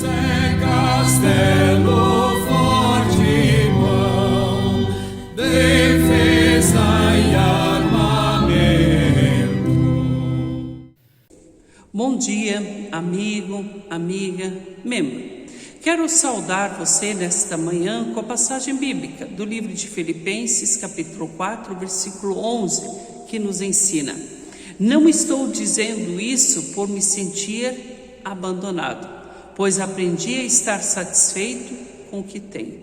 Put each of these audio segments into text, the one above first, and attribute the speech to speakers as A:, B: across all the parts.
A: é castelo forte, irmão, defesa e armamento.
B: Bom dia, amigo, amiga, membro. Quero saudar você nesta manhã com a passagem bíblica do livro de Filipenses, capítulo 4, versículo 11, que nos ensina: não estou dizendo isso por me sentir abandonado, pois aprendi a estar satisfeito com o que tenho.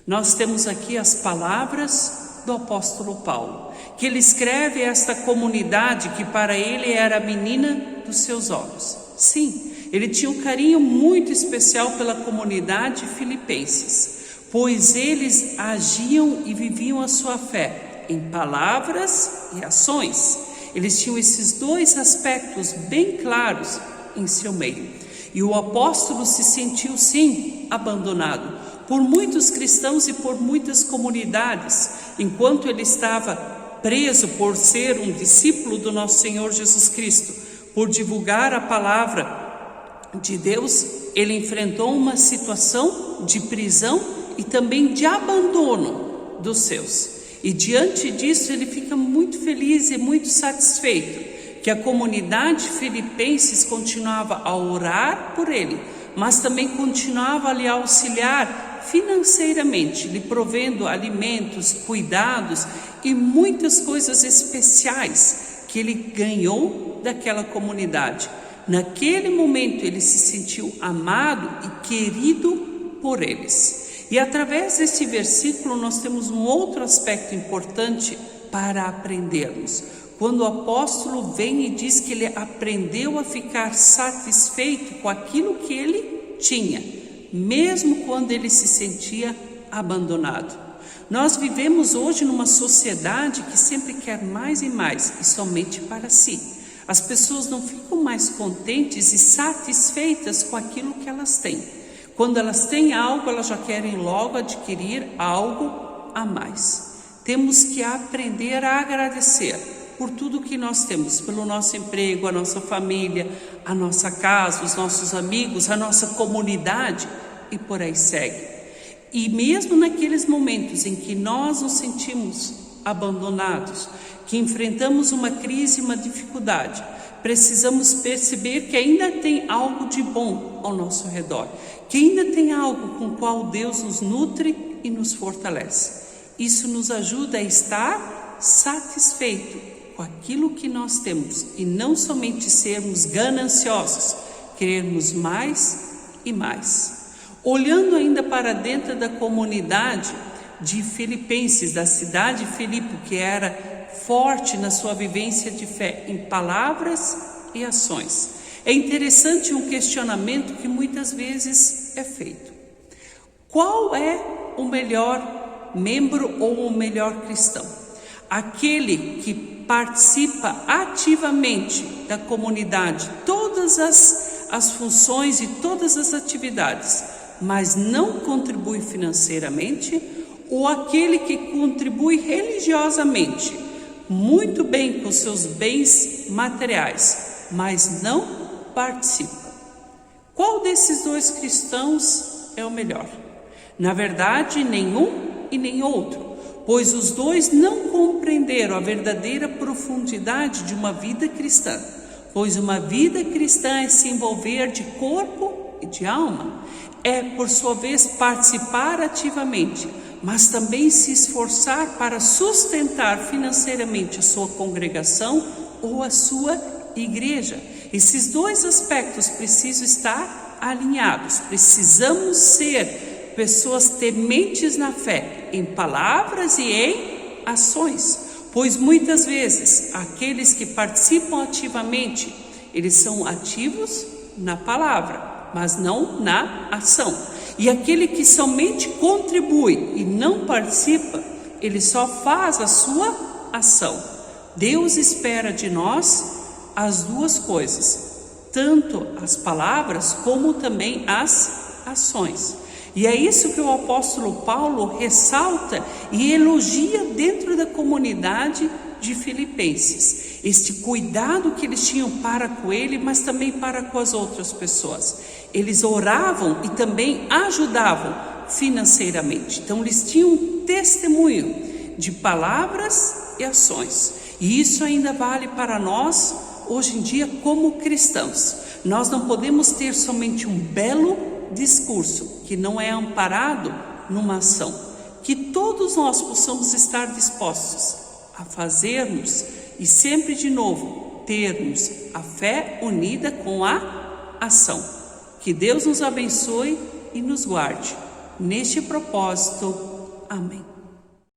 B: Nós temos aqui as palavras do apóstolo Paulo, que ele escreve a esta comunidade que para ele era a menina dos seus olhos. Sim, ele tinha um carinho muito especial pela comunidade filipenses, pois eles agiam e viviam a sua fé em palavras e ações. Eles tinham esses dois aspectos bem claros em seu meio. E o apóstolo se sentiu, sim, abandonado por muitos cristãos e por muitas comunidades, enquanto ele estava preso por ser um discípulo do nosso Senhor Jesus Cristo, por divulgar a palavra de Deus. Ele enfrentou uma situação de prisão e também de abandono dos seus. E diante disso ele fica muito feliz e muito satisfeito que a comunidade filipenses continuava a orar por ele, mas também continuava a lhe auxiliar financeiramente, lhe provendo alimentos, cuidados e muitas coisas especiais que ele ganhou daquela comunidade. Naquele momento ele se sentiu amado e querido por eles. E através desse versículo nós temos um outro aspecto importante para aprendermos. Quando o apóstolo vem e diz que ele aprendeu a ficar satisfeito com aquilo que ele tinha, mesmo quando ele se sentia abandonado. Nós vivemos hoje numa sociedade que sempre quer mais e mais, e somente para si. As pessoas não ficam mais contentes e satisfeitas com aquilo que elas têm. Quando elas têm algo, elas já querem logo adquirir algo a mais. Temos que aprender a agradecer por tudo que nós temos, pelo nosso emprego, a nossa família, a nossa casa, os nossos amigos, a nossa comunidade e por aí segue. E mesmo naqueles momentos em que nós nos sentimos abandonados, que enfrentamos uma crise, uma dificuldade, precisamos perceber que ainda tem algo de bom ao nosso redor, que ainda tem algo com o qual Deus nos nutre e nos fortalece. Isso nos ajuda a estar satisfeito com aquilo que nós temos e não somente sermos gananciosos, querermos mais e mais. Olhando ainda para dentro da comunidade de Filipenses, da cidade de Filipe, que era forte na sua vivência de fé em palavras e ações. É interessante um questionamento que muitas vezes é feito: qual é o melhor membro ou o melhor cristão? Aquele que participa ativamente da comunidade, todas as funções e todas as atividades, mas não contribui financeiramente, ou aquele que contribui religiosamente, muito bem com seus bens materiais, mas não participa? Qual desses dois cristãos é o melhor? Na verdade, nenhum e nem outro, pois os dois não compreenderam a verdadeira profundidade de uma vida cristã, pois uma vida cristã é se envolver de corpo e de alma, é por sua vez participar ativamente, mas também se esforçar para sustentar financeiramente a sua congregação ou a sua igreja. Esses dois aspectos precisam estar alinhados. Precisamos ser pessoas tementes na fé, em palavras e em ações, pois muitas vezes aqueles que participam ativamente, eles são ativos na palavra, mas não na ação. E aquele que somente contribui e não participa, ele só faz a sua ação. Deus espera de nós as duas coisas, tanto as palavras como também as ações. E é isso que o apóstolo Paulo ressalta e elogia dentro da comunidade de Filipenses. Este cuidado que eles tinham para com ele, mas também para com as outras pessoas. Eles oravam e também ajudavam financeiramente. Então eles tinham um testemunho de palavras e ações. E isso ainda vale para nós hoje em dia como cristãos. Nós não podemos ter somente um belo discurso que não é amparado numa ação. Que todos nós possamos estar dispostos a fazermos e sempre de novo termos a fé unida com a ação. Que Deus nos abençoe e nos guarde neste propósito. Amém.